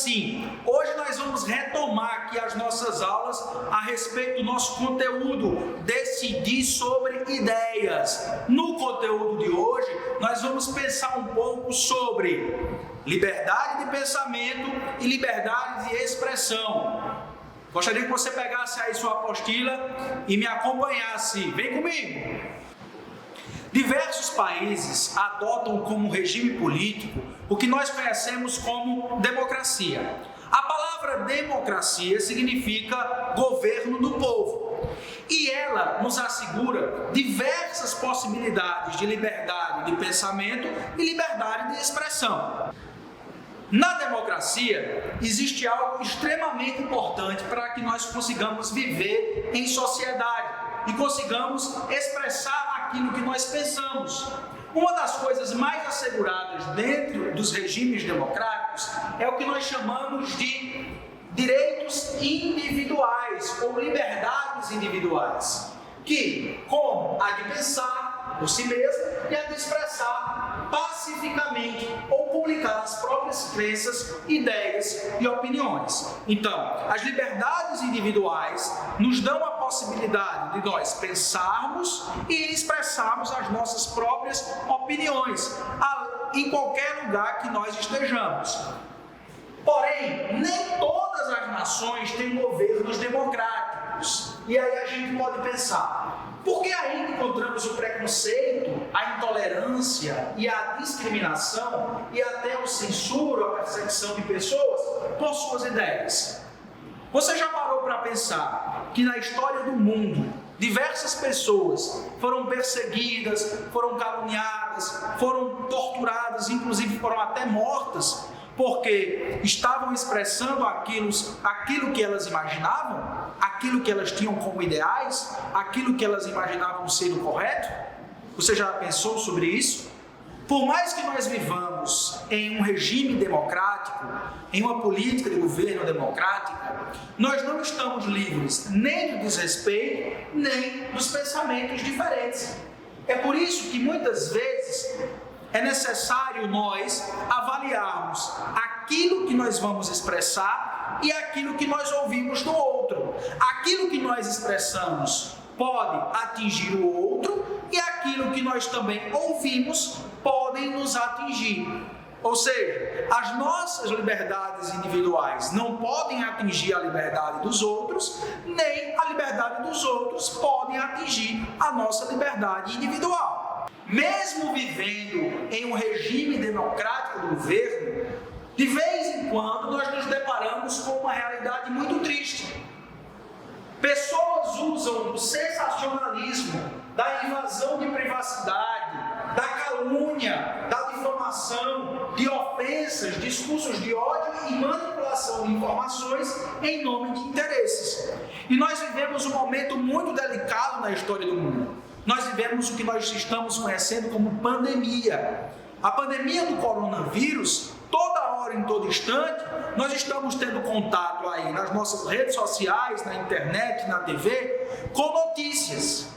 assim, hoje nós vamos retomar aqui as nossas aulas a respeito do nosso conteúdo, decidir sobre ideias. No conteúdo de hoje, nós vamos pensar um pouco sobre liberdade de pensamento e liberdade de expressão. Gostaria que você pegasse aí sua apostila e me acompanhasse. Vem comigo! Diversos países adotam como regime político o que nós conhecemos como democracia. A palavra democracia significa governo do povo e ela nos assegura diversas possibilidades de liberdade de pensamento e liberdade de expressão. Na democracia, existe algo extremamente importante para que nós consigamos viver em sociedade e consigamos expressar aquilo que nós pensamos. Uma das coisas mais asseguradas dentro dos regimes democráticos é o que nós chamamos de direitos individuais ou liberdades individuais, que, como a de pensar por si mesmo e a de expressar pacificamente ou publicar as próprias crenças, ideias e opiniões. Então, as liberdades individuais nos dão a possibilidade de nós pensarmos e expressarmos as nossas próprias opiniões em qualquer lugar que nós estejamos. Porém, nem todas as nações têm governos democráticos. E aí a gente pode pensar, por que ainda encontramos o preconceito, a intolerância e a discriminação e até o censura, a perseguição de pessoas por suas ideias? Você já parou para pensar que na história do mundo, diversas pessoas foram perseguidas, foram caluniadas, foram torturadas, inclusive foram até mortas, porque estavam expressando aquilo que elas imaginavam, aquilo que elas tinham como ideais, aquilo que elas imaginavam ser o correto? Você já pensou sobre isso? Por mais que nós vivamos em um regime democrático, em uma política de governo democrática, nós não estamos livres nem do desrespeito, nem dos pensamentos diferentes. É por isso que muitas vezes é necessário nós avaliarmos aquilo que nós vamos expressar e aquilo que nós ouvimos do outro. Aquilo que nós expressamos pode atingir o outro e aquilo que nós também ouvimos podem nos atingir. Ou seja, as nossas liberdades individuais não podem atingir a liberdade dos outros, nem a liberdade dos outros podem atingir a nossa liberdade individual. Mesmo vivendo em um regime democrático do governo, de vez em quando nós nos deparamos com uma realidade muito triste. Pessoas usam do sensacionalismo, da invasão de privacidade, da calúnia, da difamação, de ofensas, discursos de ódio e manipulação de informações em nome de interesses. E nós vivemos um momento muito delicado na história do mundo. Nós vivemos o que nós estamos conhecendo como pandemia. A pandemia do coronavírus, toda hora, em todo instante, nós estamos tendo contato aí nas nossas redes sociais, na internet, na TV, com notícias.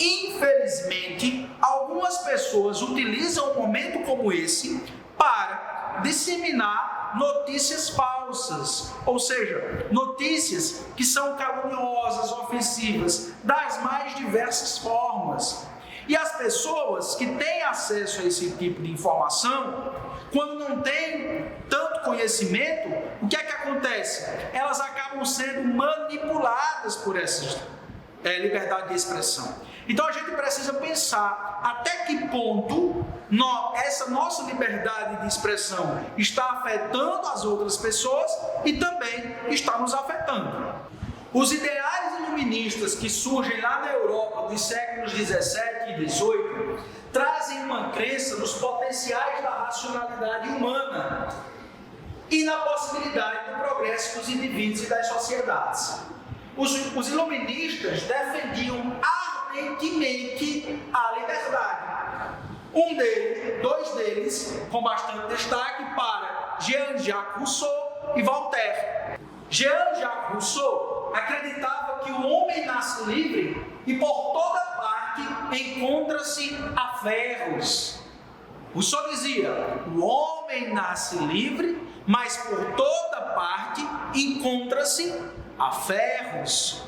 Infelizmente, algumas pessoas utilizam um momento como esse para disseminar notícias falsas, ou seja, notícias que são caluniosas, ofensivas, das mais diversas formas. E as pessoas que têm acesso a esse tipo de informação, quando não têm tanto conhecimento, o que é que acontece? Elas acabam sendo manipuladas por essa liberdade de expressão. Então a gente precisa pensar até que ponto essa nossa liberdade de expressão está afetando as outras pessoas e também está nos afetando. Os ideais iluministas que surgem lá na Europa dos séculos 17 e 18 trazem uma crença nos potenciais da racionalidade humana e na possibilidade do progresso dos indivíduos e das sociedades. Os iluministas defendiam ardentemente a liberdade. Dois deles, com bastante destaque, para Jean-Jacques Rousseau e Voltaire. Jean-Jacques Rousseau acreditava que o homem nasce livre e por toda parte encontra-se a ferros. Rousseau dizia: o homem nasce livre, mas por toda parte encontra-se a ferros.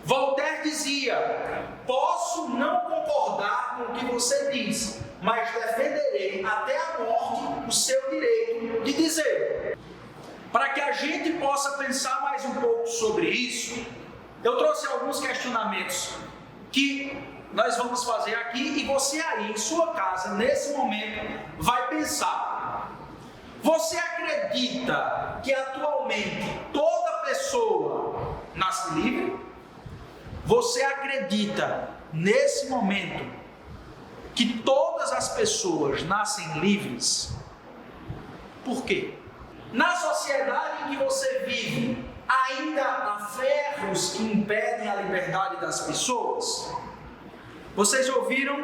Voltaire dizia: posso não concordar com o que você diz, mas defenderei até a morte o seu direito de dizer. Para que a gente possa pensar mais um pouco sobre isso, eu trouxe alguns questionamentos que nós vamos fazer aqui e você aí em sua casa, nesse momento, vai pensar. Você acredita que atualmente toda pessoa nasce livre? Você acredita nesse momento que todas as pessoas nascem livres? Por quê? Na sociedade em que você vive, ainda há ferros que impedem a liberdade das pessoas? Vocês ouviram,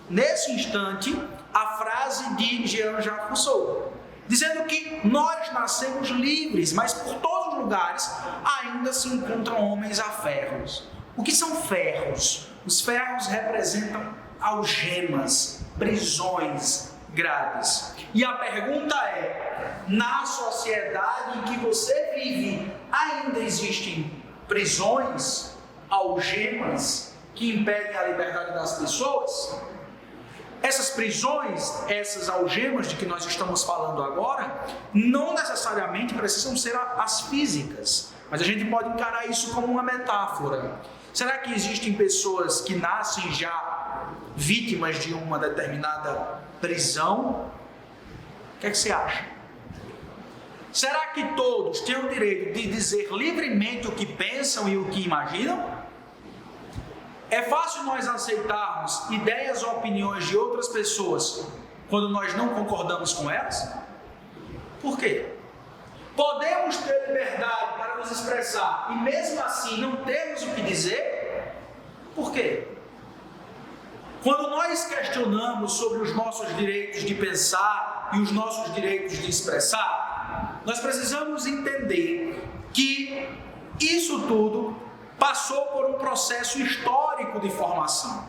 nesse instante, a frase de Jean-Jacques Rousseau, dizendo que nós nascemos livres, mas por todos os lugares ainda se encontram homens a ferros. O que são ferros? Os ferros representam algemas, prisões, grades. E a pergunta é: na sociedade em que você vive, ainda existem prisões, algemas que impedem a liberdade das pessoas? Essas prisões, essas algemas de que nós estamos falando agora, não necessariamente precisam ser as físicas, mas a gente pode encarar isso como uma metáfora. Será que existem pessoas que nascem já vítimas de uma determinada prisão? O que é que você acha? Será que todos têm o direito de dizer livremente o que pensam e o que imaginam? É fácil nós aceitarmos ideias ou opiniões de outras pessoas quando nós não concordamos com elas? Por quê? Podemos ter liberdade para nos expressar e mesmo assim não temos o que dizer? Por quê? Quando nós questionamos sobre os nossos direitos de pensar e os nossos direitos de expressar, nós precisamos entender que isso tudo passou por um processo histórico de formação.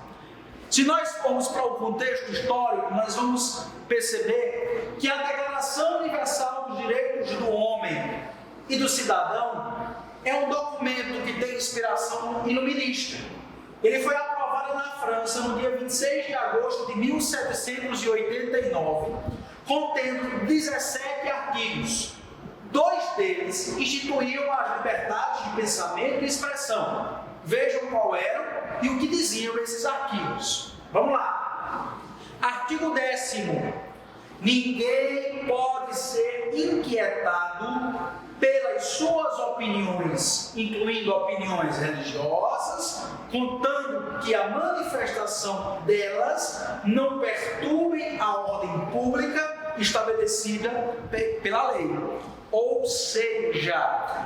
Se nós formos para o contexto histórico, nós vamos perceber que a Declaração Universal dos Direitos do Homem e do Cidadão é um documento que tem inspiração iluminista. Ele foi aprovado na França no dia 26 de agosto de 1789, contendo 17 artigos. 2 deles instituíam as liberdades de pensamento e expressão. Vejam qual eram e o que diziam esses artigos. Vamos lá. Artigo 10º. Ninguém pode ser inquietado pelas suas opiniões, incluindo opiniões religiosas, contando que a manifestação delas não perturbe a ordem pública estabelecida pela lei. Ou seja,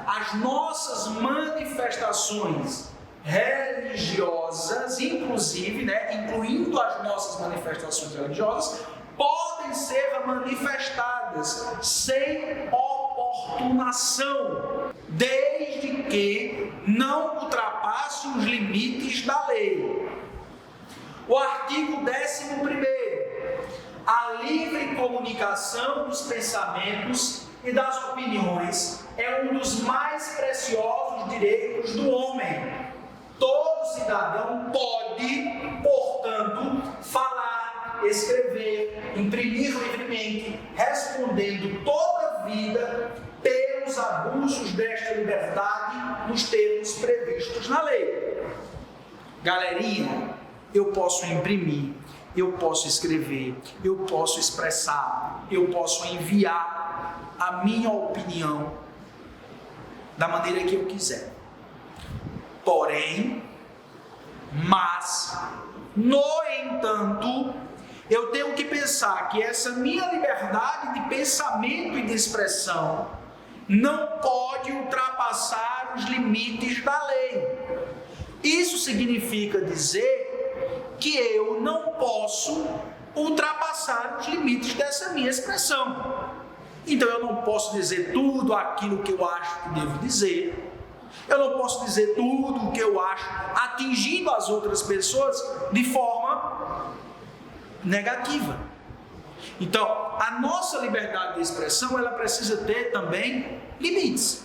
as nossas manifestações religiosas, inclusive, incluindo as nossas manifestações religiosas, podem ser manifestadas sem oportunação, desde que não ultrapasse os limites da lei. O artigo 11º. A livre comunicação dos pensamentos e das opiniões é um dos mais preciosos direitos do homem. Todo cidadão pode, portanto, falar, escrever, imprimir livremente, respondendo toda a vida pelos abusos desta liberdade nos termos previstos na lei. Galerinha, eu posso imprimir, eu posso escrever, eu posso expressar, eu posso enviar a minha opinião da maneira que eu quiser. Porém, no entanto, eu tenho que pensar que essa minha liberdade de pensamento e de expressão não pode ultrapassar os limites da lei. Isso significa dizer que eu não posso ultrapassar os limites dessa minha expressão. Então eu não posso dizer tudo aquilo que eu acho que devo dizer. Eu não posso dizer tudo o que eu acho atingindo as outras pessoas de forma negativa. Então, a nossa liberdade de expressão, ela precisa ter também limites.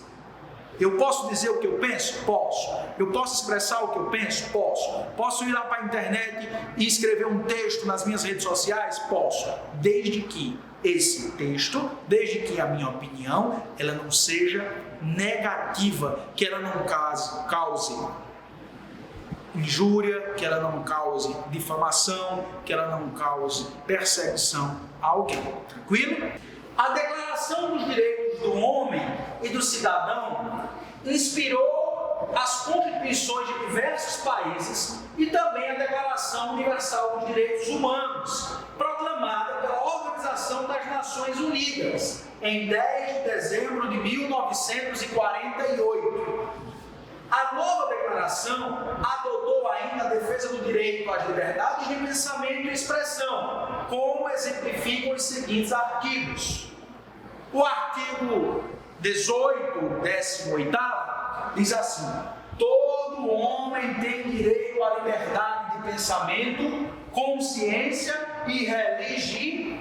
Eu posso dizer o que eu penso? Posso. Eu posso expressar o que eu penso? Posso. Posso ir lá para a internet e escrever um texto nas minhas redes sociais? Posso. Desde que esse texto, desde que a minha opinião, ela não seja negativa, que ela não cause injúria, que ela não cause difamação, que ela não cause perseguição a alguém. Tranquilo? A Declaração dos Direitos do Homem e do Cidadão inspirou as constituições de diversos países e também a Declaração Universal dos Direitos Humanos, proclamada pela Organização das Nações Unidas em 10 de dezembro de 1948. A nova declaração adotou ainda a defesa do direito às liberdades de pensamento e expressão, como exemplificam os seguintes artigos. O artigo 18, 18º, diz assim: todo homem tem direito à liberdade de pensamento, consciência e religião.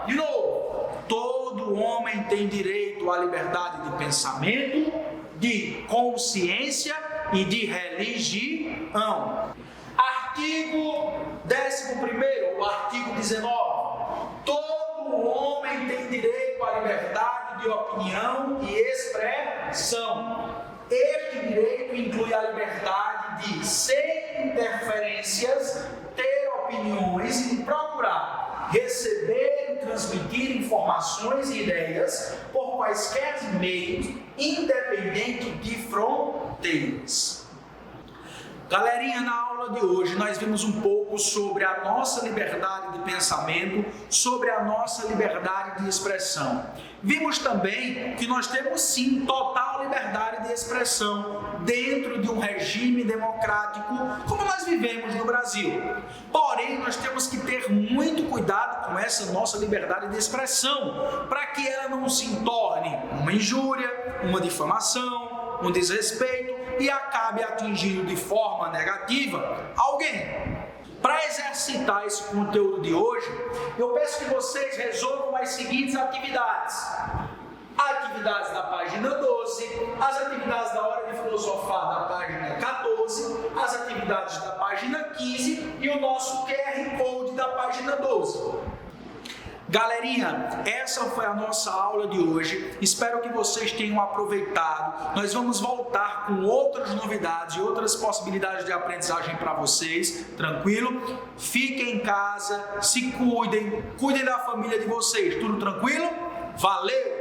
De novo, todo homem tem direito à liberdade de pensamento, de consciência e de religião. Artigo 11º, o artigo 19. Todo homem tem direito à liberdade de opinião e expressão. Este direito inclui a liberdade de, sem interferências, ter opiniões e de procurar receber e transmitir informações e ideias por quaisquer meios, independente de fronteiras. Galerinha, na aula de hoje nós vimos um pouco sobre a nossa liberdade de pensamento, sobre a nossa liberdade de expressão. Vimos também que nós temos sim total liberdade de expressão dentro de um regime democrático como nós vivemos no Brasil. Porém, nós temos que ter muito cuidado com essa nossa liberdade de expressão, para que ela não se torne uma injúria, uma difamação, um desrespeito e acabe atingindo de forma negativa alguém. Para exercitar esse conteúdo de hoje, eu peço que vocês resolvam as seguintes atividades. Atividades da página 12, as atividades da hora de filosofar da página 14, as atividades da página 15 e o nosso QR Code da página 12. Galerinha, essa foi a nossa aula de hoje. Espero que vocês tenham aproveitado. Nós vamos voltar com outras novidades e outras possibilidades de aprendizagem para vocês. Tranquilo? Fiquem em casa, se cuidem, cuidem da família de vocês. Tudo tranquilo? Valeu!